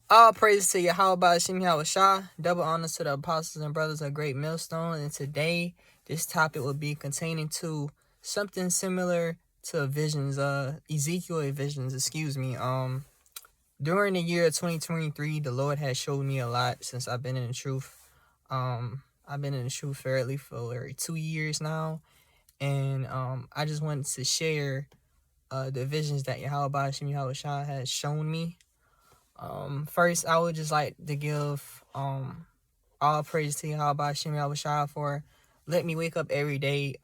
All praise to Yahawah Bahasham, Yahawashi. Double honors to the apostles and brothers of Great Millstone. And today, this topic will be containing to something similar to visions, Ezekiel visions, excuse me. During the year of 2023, the Lord has showed me a lot since I've been in the truth. I've been in the truth fairly for 2 years now. And I just wanted to share the visions that Yahawah Bahasham, Yahawashi has shown me. First, I would just like to give all praise to Yahawah Bahasham, Yahawashi for letting me wake up every day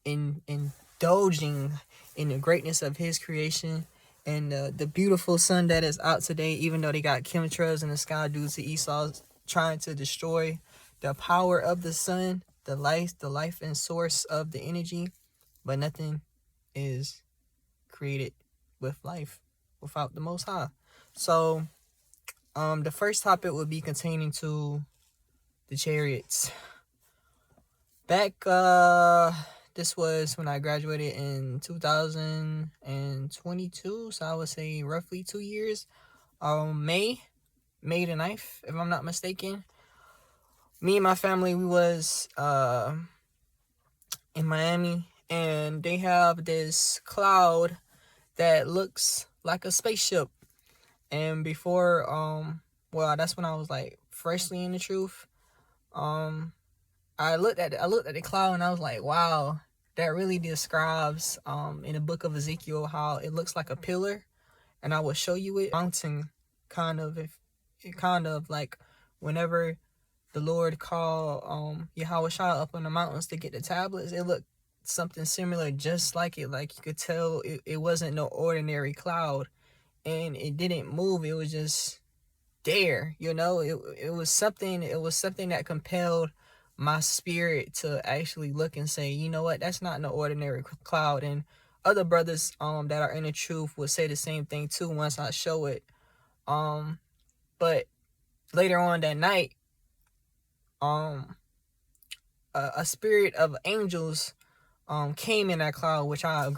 indulging in the greatness of His creation and the beautiful sun that is out today. Even though they got chemtrails in the sky due to Esau trying to destroy the power of the sun, the life and source of the energy, but nothing is created with life without the Most High. So, the first topic would be containing to the chariots. Back, this was when I graduated in 2022, so I would say roughly 2 years. May the 9th, if I'm not mistaken. Me and my family, we was in Miami, and they have this cloud that looks like a spaceship. And before, well, that's when I was like freshly in the truth. I looked at the cloud and I was like, wow, that really describes in the book of Ezekiel how it looks like a pillar. And I will show you it. Mountain kind of, if it kind of like whenever the Lord called Yahawashi up on the mountains to get the tablets, it looked something similar, just like it. Like you could tell it wasn't no ordinary cloud, and it didn't move. It was just there, you know. It was something that compelled my spirit to actually look and say, you know what, that's not no ordinary cloud. And other brothers that are in the truth would say the same thing too once I show it. But later on that night, a spirit of angels came in that cloud, which I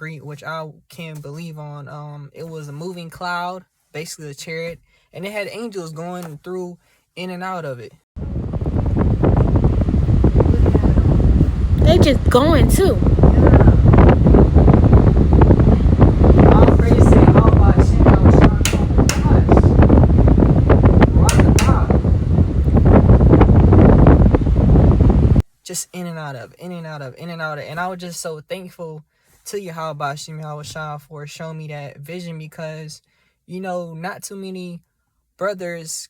can believe on. It was a moving cloud, basically a chariot, and it had angels going through in and out of it. They just going too. Just in and out of. And I was just so thankful to Yahawah Bahasham, Yahawashi for showing me that vision, because, you know, not too many brothers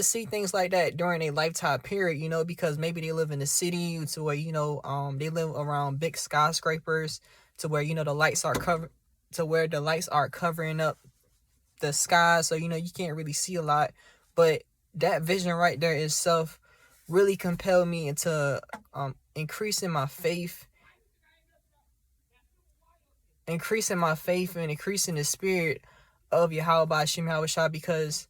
see things like that during a lifetime period, you know, because maybe they live in the city to where, you know, they live around big skyscrapers to where, you know, the lights are covering up the sky, so, you know, you can't really see a lot. But that vision right there itself really compelled me into increasing my faith and increasing the spirit of Yahawah Bahasham, Yahawashi, because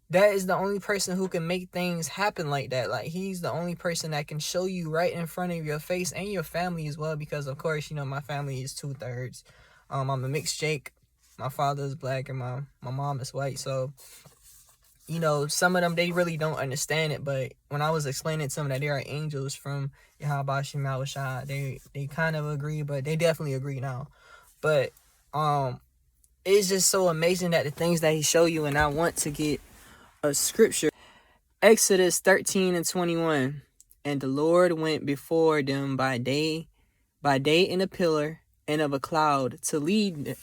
that is the only person who can make things happen like that. Like, he's the only person that can show you right in front of your face, and your family as well, because of course, you know, my family is 2/3. I'm a mixed Jake. My father is black and my mom is white. So, you know, some of them, they really don't understand it. But when I was explaining to them that they are angels from Yahawah Bahasham, Yahawashi, they kind of agree, but they definitely agree now. But it's just so amazing that the things that he showed you. And I want to get a scripture. Exodus 13:21. And the Lord went before them by day in a pillar and of a cloud to lead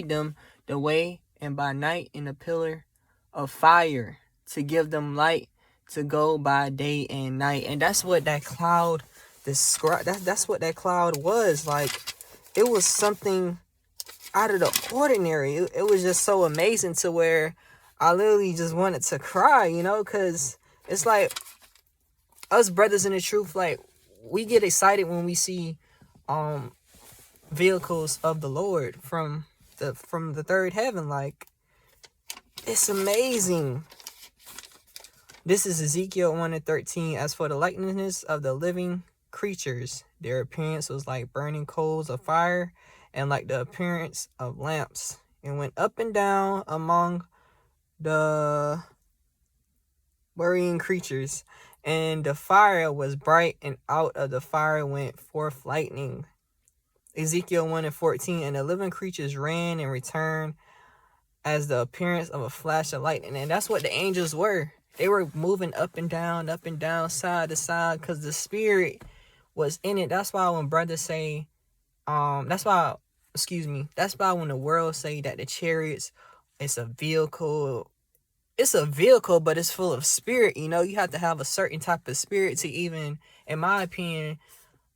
them the way, and by night in a pillar of fire to give them light to go by day and night. And that's what that cloud described. That's what that cloud was like. It was something out of the ordinary. It was just so amazing to where I literally just wanted to cry, you know, because it's like us brothers in the truth, like, we get excited when we see vehicles of the Lord from the third heaven. Like, it's amazing. This is Ezekiel 1:13. As for the likeness of the living creatures, their appearance was like burning coals of fire, and like the appearance of lamps and went up and down among the worrying creatures. And the fire was bright, and out of the fire went forth lightning. Ezekiel 1:14. And the living creatures ran and returned as the appearance of a flash of lightning. And that's what the angels were. They were moving up and down, side to side, because the spirit was in it. That's why when brothers say, that's why when the world say that the chariots, it's a vehicle, but it's full of spirit. You have to have a certain type of spirit to even, in my opinion,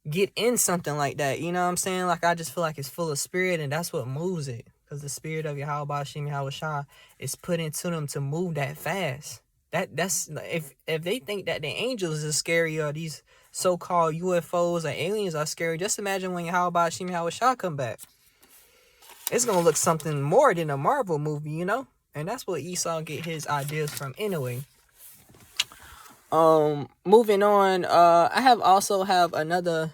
get in something like that. You know what I'm saying? Like, I just feel like it's full of spirit, and that's what moves it. Because the spirit of Yahawah Bahasham, Yahawashi is put into them to move that fast. That's if they think that the angels are scary, or these so-called UFOs or aliens are scary, just imagine when Yahawah Bahasham, Yahawashi come back. It's gonna look something more than a Marvel movie, And that's what Esau get his ideas from anyway. Moving on, I also have another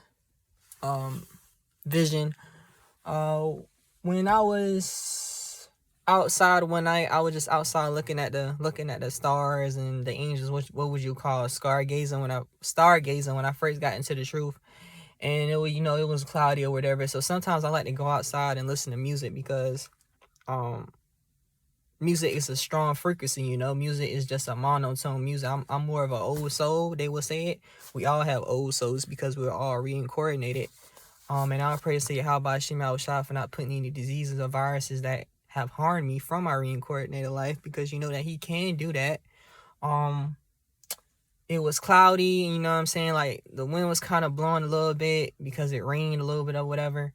vision. When I was outside one night, I was just outside looking at the stars and the angels. What would you call stargazing? When I first got into the truth, and it was it was cloudy or whatever. So sometimes I like to go outside and listen to music, because music is a strong frequency. Music is just a monotone music. I'm more of an old soul, they will say it. We all have old souls because we're all reincarnated. And I pray to Yahawah Bahasham, Yahawashi, for not putting any diseases or viruses that have harmed me from my reincarnated life, because that he can do that. It was cloudy, you know what I'm saying? Like, the wind was kind of blowing a little bit because it rained a little bit or whatever.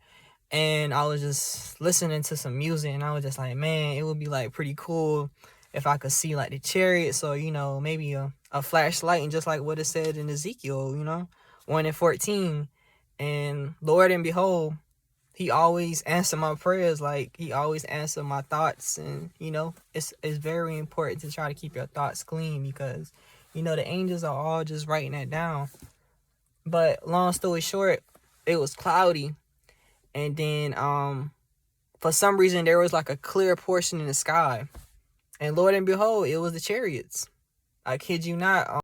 And I was just listening to some music, and I was just like, man, it would be like pretty cool if I could see like the chariots, or maybe a flashlight, and just like what it said in Ezekiel 1:14. And Lord and behold, he always answered my prayers. Like, he always answered my thoughts. And it's very important to try to keep your thoughts clean, because the angels are all just writing that down. But long story short, it was cloudy. And then for some reason there was like a clear portion in the sky, and Lord and behold, it was the chariots. I kid you not.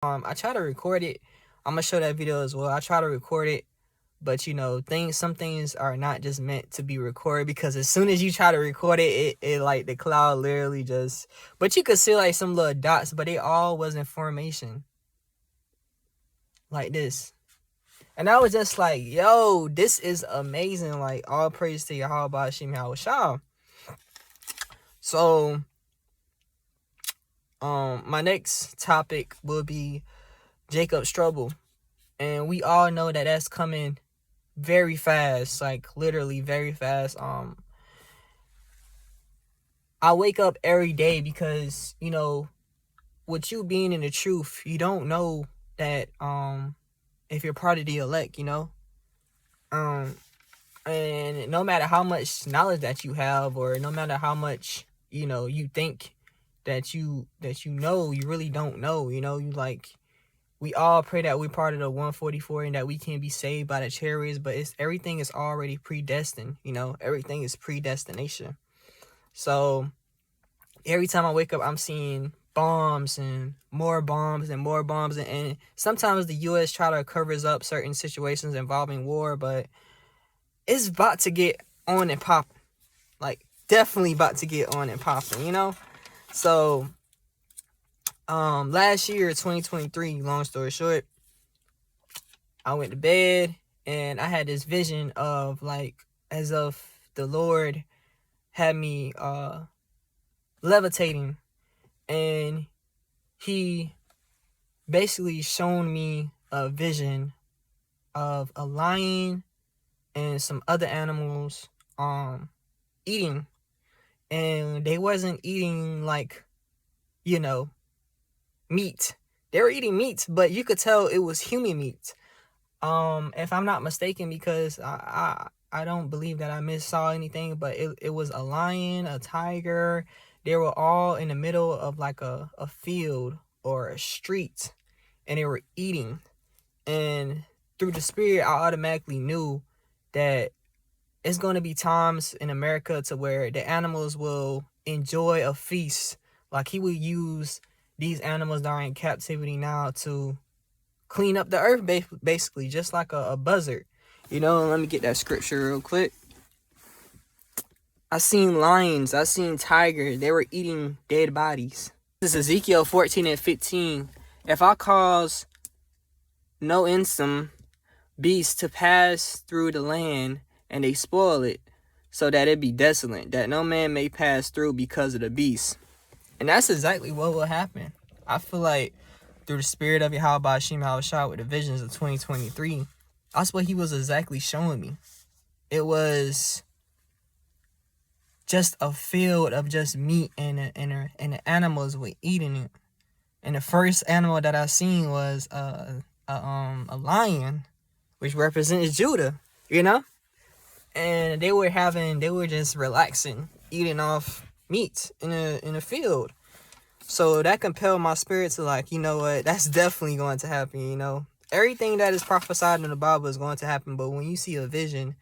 I try to record it. I'm gonna show that video as well. I try to record it, but some things are not just meant to be recorded, because as soon as you try to record it, it like the cloud literally just, but you could see like some little dots, but they all was in formation like this. And I was just like, yo, this is amazing. Like, all praise to Yahawah Bahasham, Yahawashi. So my next topic will be Jacob's trouble. And we all know that that's coming very fast, like literally very fast. I wake up every day because, with you being in the truth, you don't know that if you're part of the elect, and no matter how much knowledge that you have, or no matter how much you think that you know, you really don't know. We all pray that we're part of the 144 and that we can be saved by the chariots, but everything is already predestined. Everything is predestination. So every time I wake up, I'm seeing bombs and more bombs and more bombs, and sometimes the U.S. try to covers up certain situations involving war, but it's about to get on and popping. Like, definitely about to get on and popping, So last year, 2023, long story short, I went to bed and I had this vision of, like, as if the Lord had me levitating, and he basically shown me a vision of a lion and some other animals eating, and they wasn't eating like, you know, meat. They were eating meat, but you could tell it was human meat. If I'm not mistaken, because I don't believe that I missaw anything, but it was a lion, a tiger. They were all in the middle of like a field or a street, and they were eating. And through the spirit, I automatically knew that it's going to be times in America to where the animals will enjoy a feast. Like he will use these animals during captivity now to clean up the earth, basically, just like a buzzard. You know, let me get that scripture real quick. I seen lions, I seen tigers. They were eating dead bodies. This is Ezekiel 14 and 15. If I cause no innocent beast to pass through the land, and they spoil it, so that it be desolate, that no man may pass through because of the beast. And that's exactly what will happen. I feel like through the spirit of Yahawah Bahasham, Yahawashi, with the visions of 2023, that's what he was exactly showing me. It was just a field of just meat, and the animals were eating it. And the first animal that I seen was a lion, which represents Judah, you know? And they were just relaxing, eating off meat in a field. So that compelled my spirit to, like, you know what, that's definitely going to happen, you know. Everything that is prophesied in the Bible is going to happen, but when you see a vision,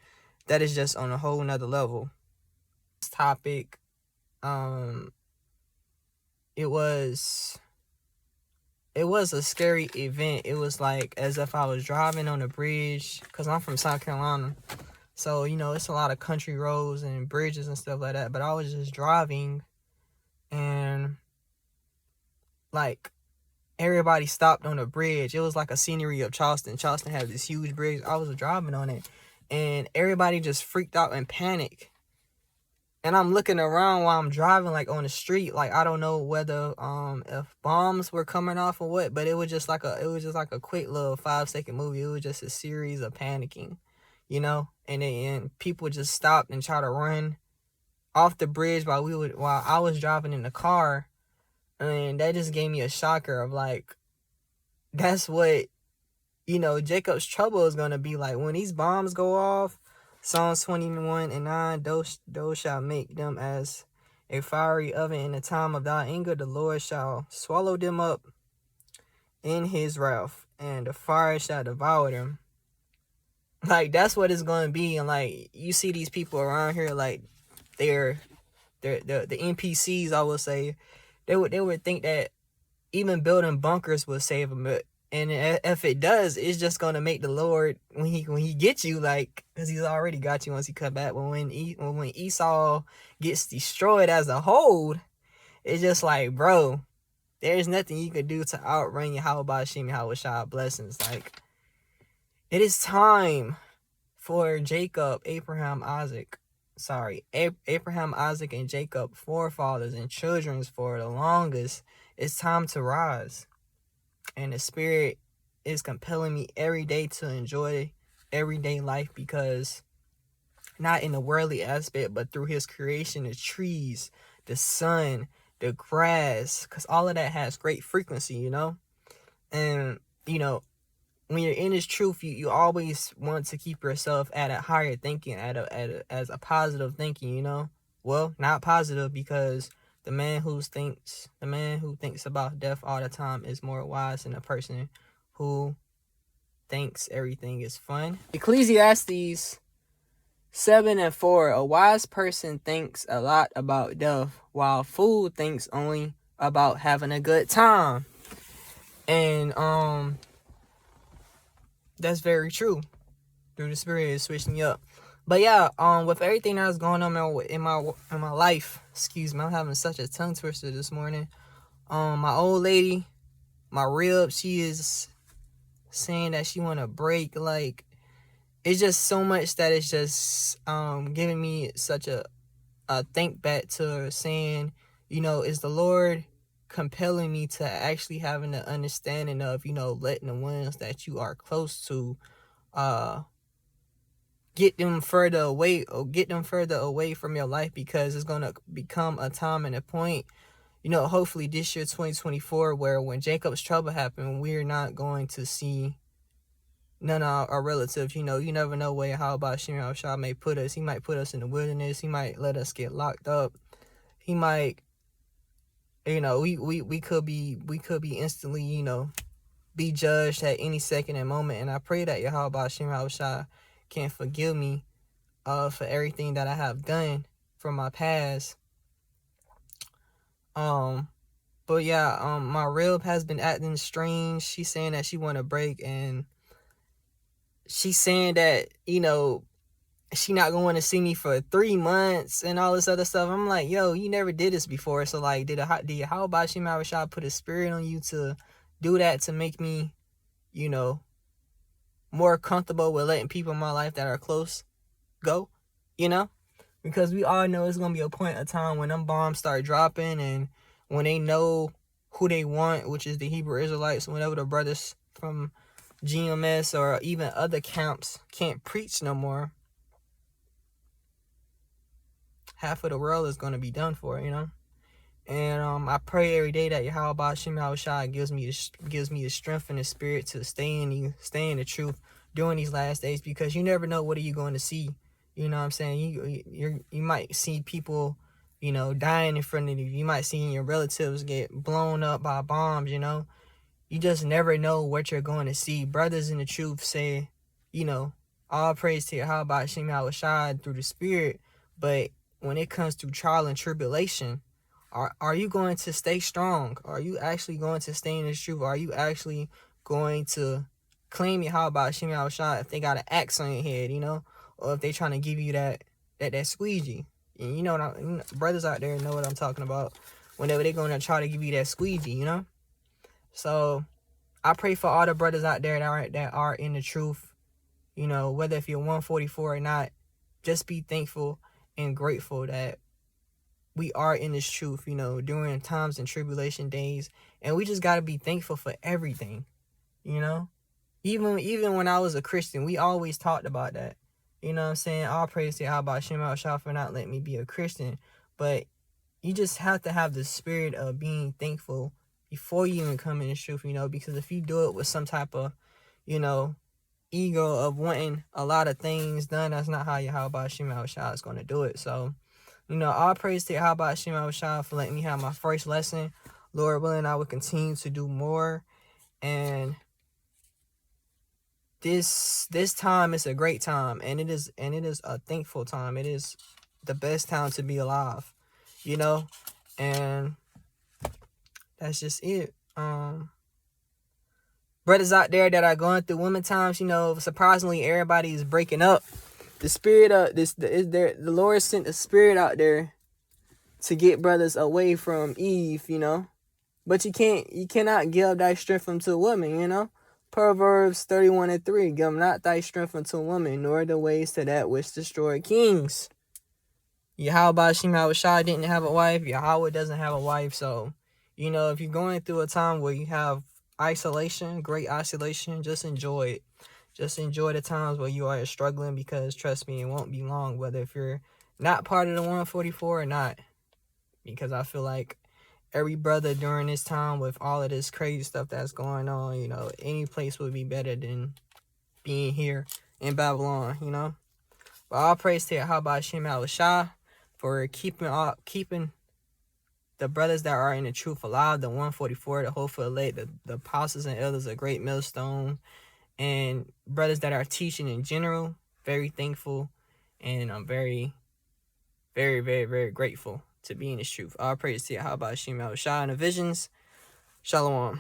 that is just on a whole nother level. This topic, it was a scary event. It was like as if I was driving on a bridge, because I'm from South Carolina. So, you know, it's a lot of country roads and bridges and stuff like that. But I was just driving, and like everybody stopped on a bridge. It was like a scenery of Charleston. Charleston had this huge bridge. I was driving on it, and everybody just freaked out and panicked. And I'm looking around while I'm driving, like on the street, like I don't know whether if bombs were coming off or what, but it was just like a quick little 5-second movie. It was just a series of panicking, you know, and people just stopped and tried to run off the bridge while I was driving in the car. And that just gave me a shocker of like, that's what, you know, Jacob's trouble is gonna be like when these bombs go off. Psalms 21 and 9, those shall make them as a fiery oven in the time of thy anger. The Lord shall swallow them up in his wrath, and the fire shall devour them. Like, that's what it's going to be. And like, you see these people around here, like they're the NPCs, I would say. They would think that even building bunkers will save them. And if it does, it's just gonna make the Lord, when he gets you, like, because he's already got you once he come back. But when Esau gets destroyed as a whole, it's just like, bro, there's nothing you could do to outrun Yahawah Bahasham, Yahawashi blessings. Like, it is time for Abraham, Isaac, and Jacob, forefathers and children's for the longest. It's time to rise. And the spirit is compelling me every day to enjoy everyday life, because not in the worldly aspect, but through his creation, the trees, the sun, the grass, because all of that has great frequency, you know. And, you know, when you're in his truth, you always want to keep yourself at a higher thinking, as a positive thinking, you know. Well, not positive, because the man who thinks about death all the time is more wise than a person who thinks everything is fun. Ecclesiastes 7:4. A wise person thinks a lot about death, while a fool thinks only about having a good time. And that's very true. Through the spirit, is switching me up. But yeah, with everything that's going on in my life, excuse me, I'm having such a tongue twister this morning. My old lady, my rib, she is saying that she want to break. Like, it's just so much that it's just giving me such a think back to saying, you know, is the Lord compelling me to actually having the understanding of, you know, letting the ones that you are close to get them further away, or get them further away from your life, because it's going to become a time and a point, hopefully this year, 2024, where when Jacob's trouble happened, we're not going to see none of our relatives. You never know where Yahawah Bahasham may put us. He might put us in the wilderness. He might let us get locked up. He might, we could be instantly, be judged at any second and moment. And I pray that Yahawah Bahasham can forgive me for everything that I have done from my past. But yeah, my rib has been acting strange. She's saying that she want a break, and she's saying that, she not going to see me for 3 months and all this other stuff. I'm like, yo, you never did this before. So like, did Yahawah Bahasham put a spirit on you to do that, to make me, more comfortable with letting people in my life that are close go, because we all know it's going to be a point of time when them bombs start dropping, and when they know who they want, which is the Hebrew Israelites, whenever the brothers from GMS or even other camps can't preach no more, half of the world is going to be done for, And I pray every day that Yahawah Bahasham gives me the strength and the spirit to stay in the truth during these last days, because you never know what are you going to see. You know what I'm saying? You might see people, dying in front of you. You might see your relatives get blown up by bombs. You just never know what you're going to see. Brothers in the truth say, all praise to Yahawah Bahasham through the spirit, but when it comes to trial and tribulation, are you going to stay strong? Are you actually going to stay in the truth? Are you actually going to claim Yahawah Bahasham if they got an axe on your head, or if they trying to give you that squeegee? And brothers out there know what I'm talking about. Whenever they're going to try to give you that squeegee, So I pray for all the brothers out there that are in the truth. Whether if you're 144 or not, just be thankful and grateful that we are in this truth, during times and tribulation days. And we just got to be thankful for everything, Even when I was a Christian, we always talked about that. You know what I'm saying? All praise to Yahawah Bahasham for not letting me be a Christian. But you just have to have the spirit of being thankful before you even come in the truth, because if you do it with some type of, ego of wanting a lot of things done, that's not how Yahawah Bahasham is going to do it. So, all praise to Yahawah Bahasham for letting me have my first lesson. Lord willing, I will continue to do more. And this time is a great time, and it is a thankful time. It is the best time to be alive, and that's just it. Brothers out there that are going through women times, surprisingly everybody is breaking up. The spirit of the Lord sent a spirit out there to get brothers away from Eve, But you cannot give thy strength unto a woman, Proverbs 31:3, give not thy strength unto a woman, nor the ways to that which destroy kings. Yahawah Bahasham didn't have a wife. Yahweh doesn't have a wife. So, if you're going through a time where you have great isolation, just enjoy it. Just enjoy the times where you are struggling, because trust me, it won't be long, whether if you're not part of the 144 or not. Because I feel like every brother during this time, with all of this crazy stuff that's going on, any place would be better than being here in Babylon, But all praise to Yahawah Bahasham for keeping the brothers that are in the truth alive, the 144, the hopeful elect, the apostles and elders, a great millstone, and brothers that are teaching in general. Very thankful, and I'm very, very, very, very grateful to be in this truth. All praise to Yahawah Bahasham and the Visions. Shalom.